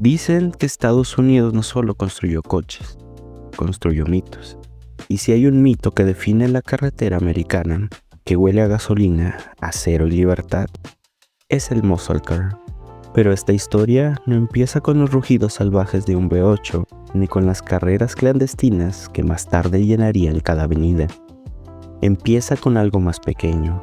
Dicen que Estados Unidos no solo construyó coches, construyó mitos. Y si hay un mito que define la carretera americana, que huele a gasolina, acero y libertad, es el muscle car. Pero esta historia no empieza con los rugidos salvajes de un V8, ni con las carreras clandestinas que más tarde llenarían cada avenida. Empieza con algo más pequeño,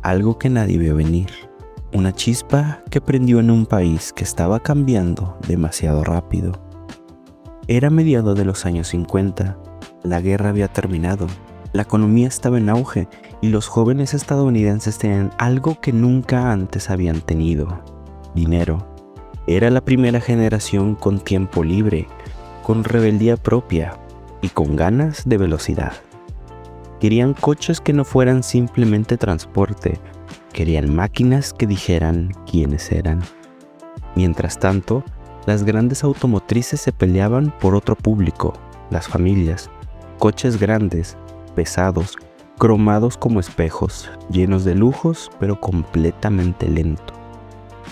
algo que nadie vio venir. Una chispa que prendió en un país que estaba cambiando demasiado rápido. Era mediados de los años 50, la guerra había terminado, la economía estaba en auge y los jóvenes estadounidenses tenían algo que nunca antes habían tenido: dinero. Era la primera generación con tiempo libre, con rebeldía propia y con ganas de velocidad. Querían coches que no fueran simplemente transporte, querían máquinas que dijeran quiénes eran. Mientras tanto, las grandes automotrices se peleaban por otro público, las familias. Coches grandes, pesados, cromados como espejos, llenos de lujos, pero completamente lentos.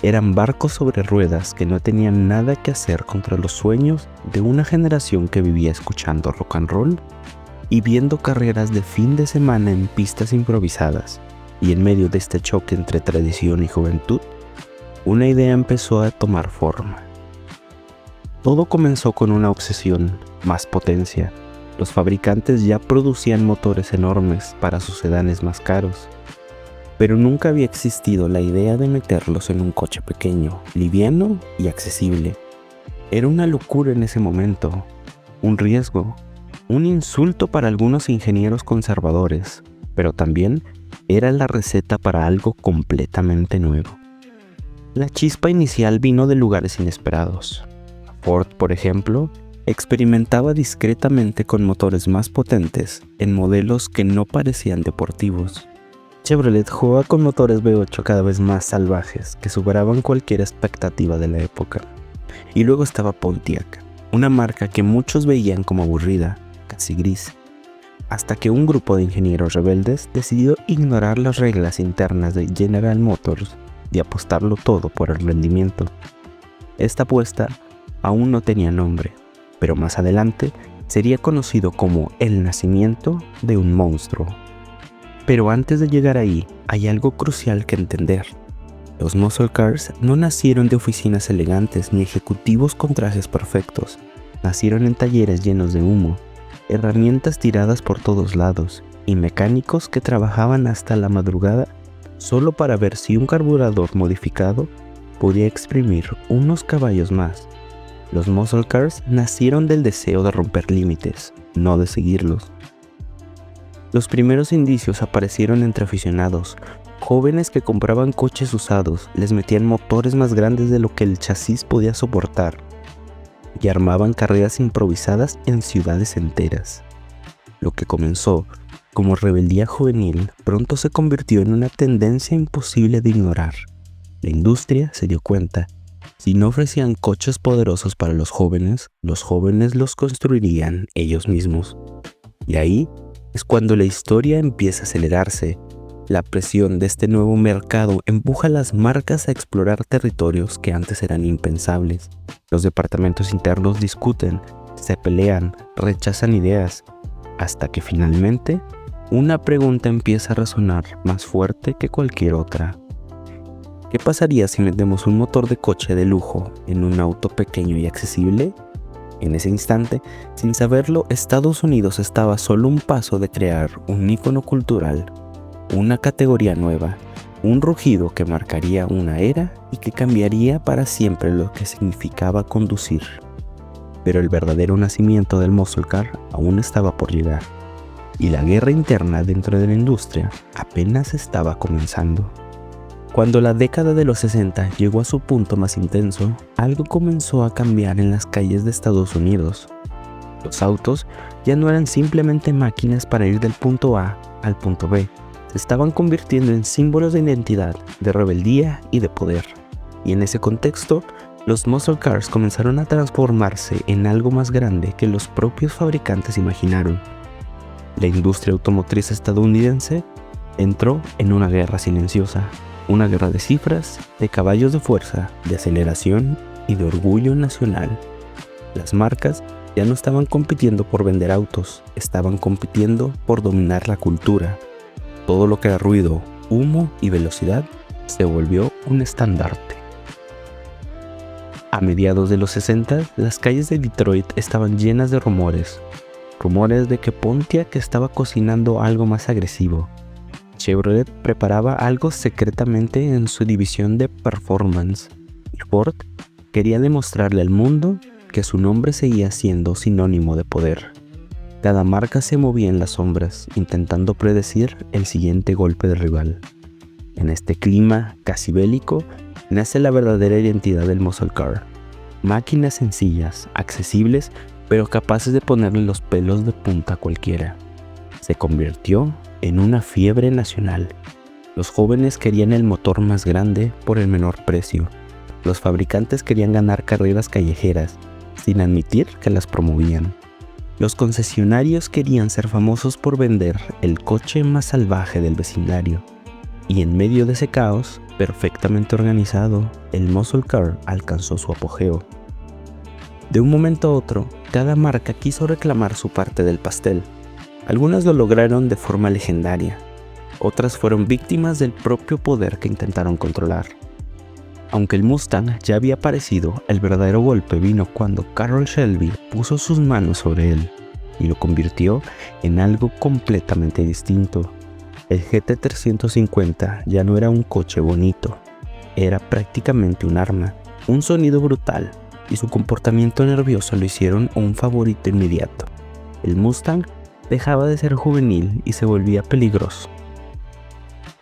Eran barcos sobre ruedas que no tenían nada que hacer contra los sueños de una generación que vivía escuchando rock and roll y viendo carreras de fin de semana en pistas improvisadas. Y en medio de este choque entre tradición y juventud, una idea empezó a tomar forma. Todo comenzó con una obsesión: más potencia. Los fabricantes ya producían motores enormes para sus sedanes más caros, pero nunca había existido la idea de meterlos en un coche pequeño, liviano y accesible. Era una locura en ese momento, un riesgo, un insulto para algunos ingenieros conservadores, pero también era la receta para algo completamente nuevo. La chispa inicial vino de lugares inesperados. Ford, por ejemplo, experimentaba discretamente con motores más potentes en modelos que no parecían deportivos. Chevrolet jugaba con motores V8 cada vez más salvajes que superaban cualquier expectativa de la época. Y luego estaba Pontiac, una marca que muchos veían como aburrida, casi gris, hasta que un grupo de ingenieros rebeldes decidió ignorar las reglas internas de General Motors y apostarlo todo por el rendimiento. Esta apuesta aún no tenía nombre, pero más adelante sería conocido como el nacimiento de un monstruo. Pero antes de llegar ahí, hay algo crucial que entender. Los muscle cars no nacieron de oficinas elegantes ni ejecutivos con trajes perfectos. Nacieron en talleres llenos de humo, herramientas tiradas por todos lados y mecánicos que trabajaban hasta la madrugada solo para ver si un carburador modificado podía exprimir unos caballos más. Los muscle cars nacieron del deseo de romper límites, no de seguirlos. Los primeros indicios aparecieron entre aficionados, jóvenes que compraban coches usados, les metían motores más grandes de lo que el chasis podía soportar y armaban carreras improvisadas en ciudades enteras. Lo que comenzó como rebeldía juvenil pronto se convirtió en una tendencia imposible de ignorar. La industria se dio cuenta: si no ofrecían coches poderosos para los jóvenes los construirían ellos mismos. Y ahí es cuando la historia empieza a acelerarse. La presión de este nuevo mercado empuja a las marcas a explorar territorios que antes eran impensables. Los departamentos internos discuten, se pelean, rechazan ideas, hasta que finalmente una pregunta empieza a resonar más fuerte que cualquier otra. ¿Qué pasaría si metemos un motor de coche de lujo en un auto pequeño y accesible? En ese instante, sin saberlo, Estados Unidos estaba solo un paso de crear un ícono cultural, una categoría nueva, un rugido que marcaría una era y que cambiaría para siempre lo que significaba conducir. Pero el verdadero nacimiento del muscle car aún estaba por llegar, y la guerra interna dentro de la industria apenas estaba comenzando. Cuando la década de los 60 llegó a su punto más intenso, algo comenzó a cambiar en las calles de Estados Unidos. Los autos ya no eran simplemente máquinas para ir del punto A al punto B, se estaban convirtiendo en símbolos de identidad, de rebeldía y de poder. Y en ese contexto, los muscle cars comenzaron a transformarse en algo más grande que los propios fabricantes imaginaron. La industria automotriz estadounidense entró en una guerra silenciosa. Una guerra de cifras, de caballos de fuerza, de aceleración y de orgullo nacional. Las marcas ya no estaban compitiendo por vender autos, estaban compitiendo por dominar la cultura. Todo lo que era ruido, humo y velocidad se volvió un estandarte. A mediados de los 60, las calles de Detroit estaban llenas de rumores de que Pontiac estaba cocinando algo más agresivo. Chevrolet preparaba algo secretamente en su división de performance, y Ford quería demostrarle al mundo que su nombre seguía siendo sinónimo de poder. Cada marca se movía en las sombras, intentando predecir el siguiente golpe del rival. En este clima casi bélico, nace la verdadera identidad del muscle car. Máquinas sencillas, accesibles, pero capaces de ponerle los pelos de punta a cualquiera. Se convirtió en una fiebre nacional. Los jóvenes querían el motor más grande por el menor precio. Los fabricantes querían ganar carreras callejeras, sin admitir que las promovían. Los concesionarios querían ser famosos por vender el coche más salvaje del vecindario. Y en medio de ese caos, perfectamente organizado, el muscle car alcanzó su apogeo. De un momento a otro, cada marca quiso reclamar su parte del pastel. Algunas lo lograron de forma legendaria, otras fueron víctimas del propio poder que intentaron controlar. Aunque el Mustang ya había aparecido, el verdadero golpe vino cuando Carroll Shelby puso sus manos sobre él y lo convirtió en algo completamente distinto. El GT350 ya no era un coche bonito, era prácticamente un arma, un sonido brutal, y su comportamiento nervioso lo hicieron un favorito inmediato. El Mustang dejaba de ser juvenil y se volvía peligroso.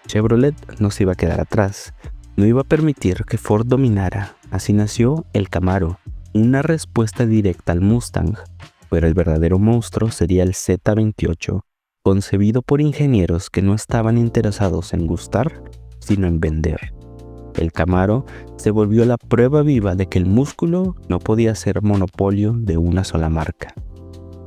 Chevrolet no se iba a quedar atrás, no iba a permitir que Ford dominara. Así nació el Camaro, una respuesta directa al Mustang, pero el verdadero monstruo sería el Z28, concebido por ingenieros que no estaban interesados en gustar, sino en vender. El Camaro se volvió la prueba viva de que el músculo no podía ser monopolio de una sola marca.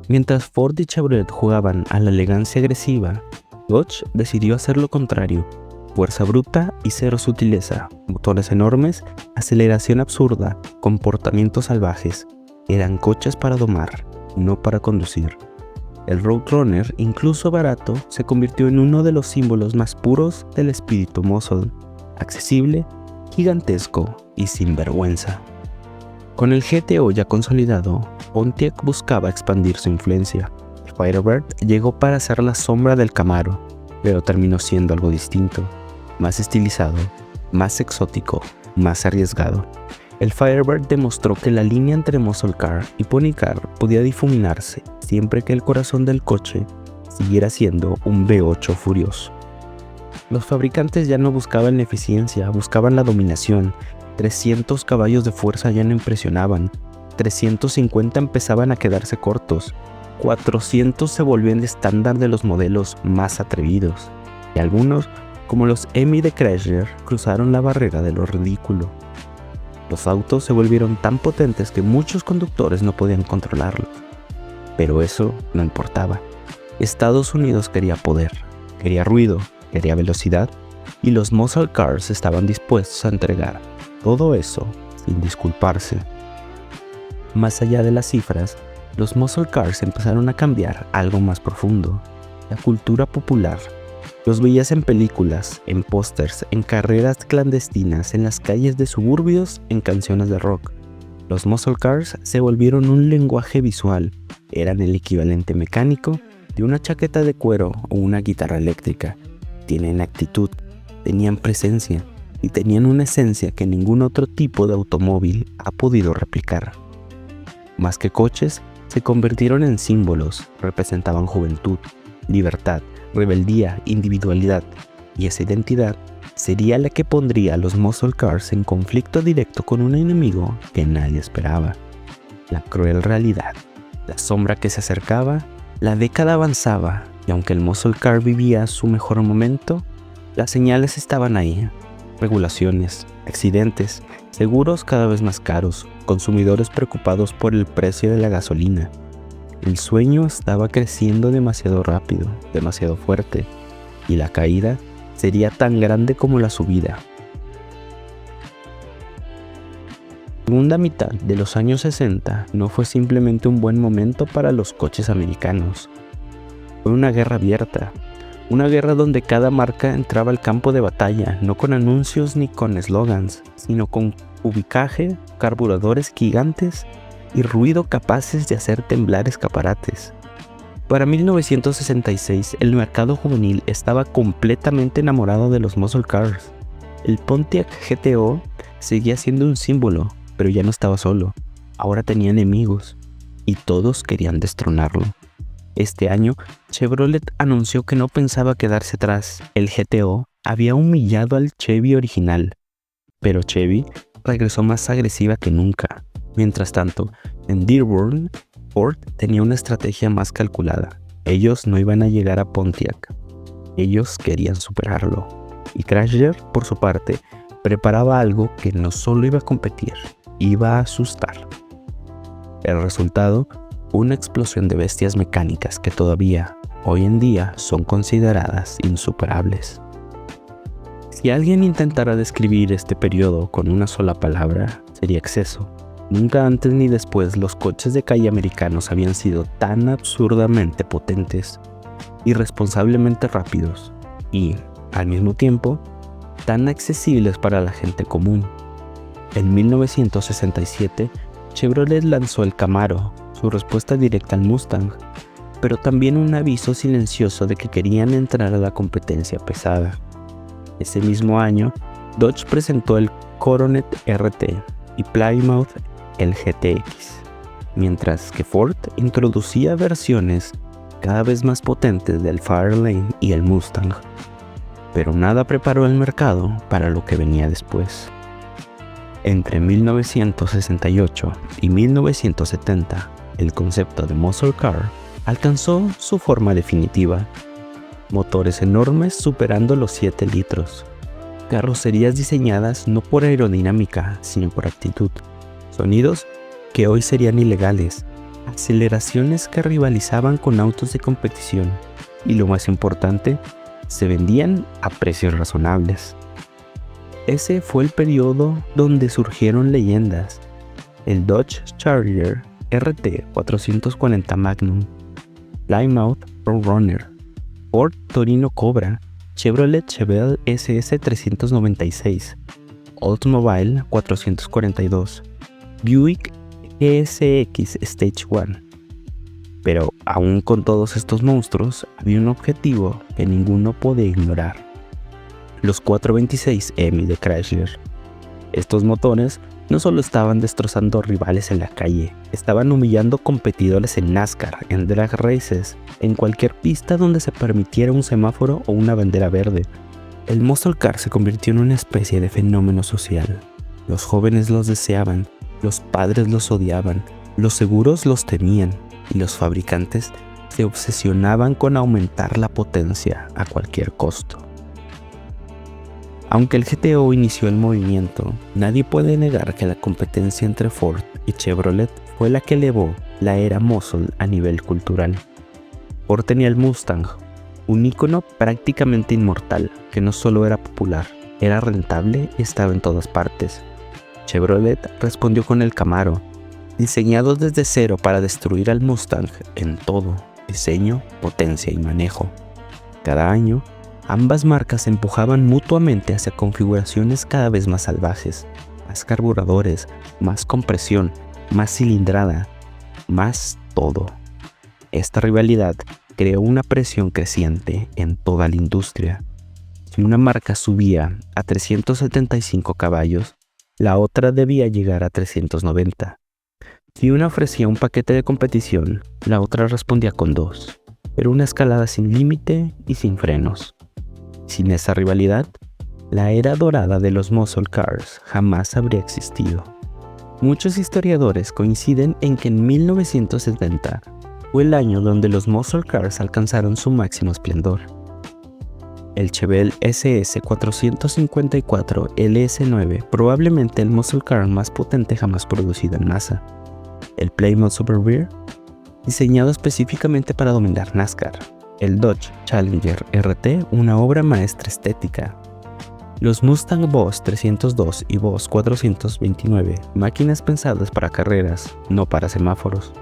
Mientras Ford y Chevrolet jugaban a la elegancia agresiva, Dodge decidió hacer lo contrario. Fuerza bruta y cero sutileza, motores enormes, aceleración absurda, comportamientos salvajes. Eran coches para domar, no para conducir. El Roadrunner, incluso barato, se convirtió en uno de los símbolos más puros del espíritu muscle, accesible, gigantesco y sin vergüenza. Con el GTO ya consolidado, Pontiac buscaba expandir su influencia. El Firebird llegó para ser la sombra del Camaro, pero terminó siendo algo distinto, más estilizado, más exótico, más arriesgado. El Firebird demostró que la línea entre muscle car y pony car podía difuminarse siempre que el corazón del coche siguiera siendo un V8 furioso. Los fabricantes ya no buscaban la eficiencia, buscaban la dominación. 300 caballos de fuerza ya no impresionaban, 350 empezaban a quedarse cortos, 400 se volvían el estándar de los modelos más atrevidos, y algunos, como los Emmy de Chrysler, cruzaron la barrera de lo ridículo. Los autos se volvieron tan potentes que muchos conductores no podían controlarlos. Pero eso no importaba. Estados Unidos quería poder, quería ruido, quería velocidad, y los muscle cars estaban dispuestos a entregar todo eso sin disculparse. Más allá de las cifras, los muscle cars empezaron a cambiar algo más profundo, la cultura popular. Los veías en películas, en pósters, en carreras clandestinas, en las calles de suburbios, en canciones de rock. Los muscle cars se volvieron un lenguaje visual, eran el equivalente mecánico de una chaqueta de cuero o una guitarra eléctrica. Tienen actitud, tenían presencia y tenían una esencia que ningún otro tipo de automóvil ha podido replicar. Más que coches, se convirtieron en símbolos, representaban juventud, libertad, rebeldía, individualidad, y esa identidad sería la que pondría a los muscle cars en conflicto directo con un enemigo que nadie esperaba. La cruel realidad, la sombra que se acercaba, la década avanzaba, y aunque el muscle car vivía su mejor momento, las señales estaban ahí. Regulaciones, accidentes, seguros cada vez más caros, consumidores preocupados por el precio de la gasolina. El sueño estaba creciendo demasiado rápido, demasiado fuerte, y la caída sería tan grande como la subida. La segunda mitad de los años 60 no fue simplemente un buen momento para los coches americanos. Fue una guerra abierta, una guerra donde cada marca entraba al campo de batalla, no con anuncios ni con eslogans, sino con ubicaje, carburadores gigantes y ruido capaces de hacer temblar escaparates. Para 1966, el mercado juvenil estaba completamente enamorado de los muscle cars. El Pontiac GTO seguía siendo un símbolo, pero ya no estaba solo. Ahora tenía enemigos, y todos querían destronarlo. Este año, Chevrolet anunció que no pensaba quedarse atrás. El GTO había humillado al Chevy original, pero Chevy regresó más agresiva que nunca. Mientras tanto, en Dearborn, Ford tenía una estrategia más calculada. Ellos no iban a llegar a Pontiac. Ellos querían superarlo. Y Chrysler, por su parte, preparaba algo que no solo iba a competir, iba a asustar. El resultado, una explosión de bestias mecánicas que todavía, hoy en día, son consideradas insuperables. Si alguien intentara describir este periodo con una sola palabra, sería exceso. Nunca antes ni después los coches de calle americanos habían sido tan absurdamente potentes, irresponsablemente rápidos y, al mismo tiempo, tan accesibles para la gente común. En 1967, Chevrolet lanzó el Camaro, su respuesta directa al Mustang, pero también un aviso silencioso de que querían entrar a la competencia pesada. Ese mismo año, Dodge presentó el Coronet RT y Plymouth el GTX, mientras que Ford introducía versiones cada vez más potentes del Fairlane y el Mustang. Pero nada preparó el mercado para lo que venía después. Entre 1968 y 1970, el concepto de muscle car alcanzó su forma definitiva. Motores enormes superando los 7 litros. Carrocerías diseñadas no por aerodinámica, sino por actitud. Sonidos que hoy serían ilegales. Aceleraciones que rivalizaban con autos de competición. Y lo más importante, se vendían a precios razonables. Ese fue el periodo donde surgieron leyendas. El Dodge Charger RT 440 Magnum, Plymouth Roadrunner, Ford Torino Cobra, Chevrolet Chevelle SS 396, Oldsmobile 442, Buick GSX Stage 1. Pero aún con todos estos monstruos, había un objetivo que ninguno podía ignorar: los 426M de Chrysler. Estos motores no solo estaban destrozando rivales en la calle, estaban humillando competidores en NASCAR, en drag races, en cualquier pista donde se permitiera un semáforo o una bandera verde. El muscle car se convirtió en una especie de fenómeno social. Los jóvenes los deseaban, los padres los odiaban, los seguros los temían y los fabricantes se obsesionaban con aumentar la potencia a cualquier costo. Aunque el GTO inició el movimiento, nadie puede negar que la competencia entre Ford y Chevrolet fue la que elevó la era muscle a nivel cultural. Ford tenía el Mustang, un ícono prácticamente inmortal que no solo era popular, era rentable y estaba en todas partes. Chevrolet respondió con el Camaro, diseñado desde cero para destruir al Mustang en todo: diseño, potencia y manejo. Cada año, ambas marcas se empujaban mutuamente hacia configuraciones cada vez más salvajes, más carburadores, más compresión, más cilindrada, más todo. Esta rivalidad creó una presión creciente en toda la industria. Si una marca subía a 375 caballos, la otra debía llegar a 390. Si una ofrecía un paquete de competición, la otra respondía con 2. Era una escalada sin límite y sin frenos. Sin esa rivalidad, la era dorada de los muscle cars jamás habría existido. Muchos historiadores coinciden en que en 1970 fue el año donde los muscle cars alcanzaron su máximo esplendor. El Chevelle SS 454 LS9, probablemente el muscle car más potente jamás producido en masa. El Plymouth Superbear, diseñado específicamente para dominar NASCAR. El Dodge Challenger RT, una obra maestra estética. Los Mustang Boss 302 y Boss 429, máquinas pensadas para carreras, no para semáforos.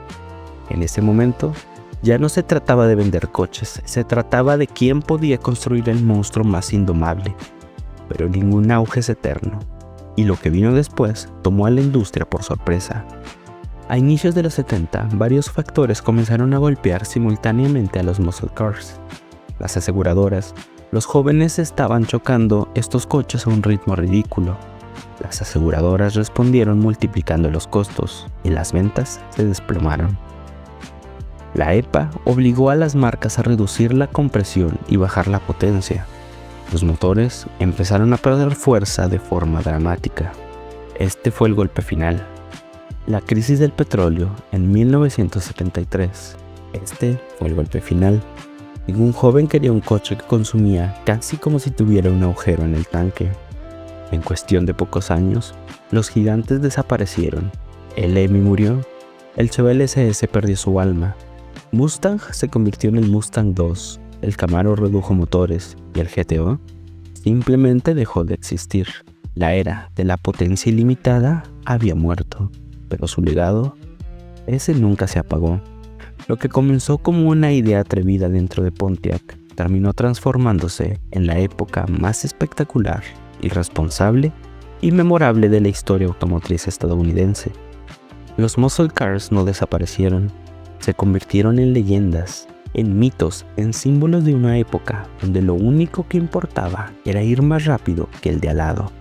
En ese momento, ya no se trataba de vender coches, se trataba de quién podía construir el monstruo más indomable. Pero ningún auge es eterno, y lo que vino después tomó a la industria por sorpresa. A inicios de los 70, varios factores comenzaron a golpear simultáneamente a los muscle cars. Las aseguradoras, los jóvenes estaban chocando estos coches a un ritmo ridículo. Las aseguradoras respondieron multiplicando los costos y las ventas se desplomaron. La EPA obligó a las marcas a reducir la compresión y bajar la potencia. Los motores empezaron a perder fuerza de forma dramática. Este fue el golpe final. La crisis del petróleo en 1973. Este fue el golpe final. Ningún joven quería un coche que consumía casi como si tuviera un agujero en el tanque. En cuestión de pocos años, los gigantes desaparecieron. El EMI murió, el Chevelle SS perdió su alma, Mustang se convirtió en el Mustang 2, el Camaro redujo motores y el GTO simplemente dejó de existir. La era de la potencia ilimitada había muerto, pero su legado, ese nunca se apagó. Lo que comenzó como una idea atrevida dentro de Pontiac terminó transformándose en la época más espectacular, irresponsable y memorable de la historia automotriz estadounidense. Los muscle cars no desaparecieron, se convirtieron en leyendas, en mitos, en símbolos de una época donde lo único que importaba era ir más rápido que el de al lado.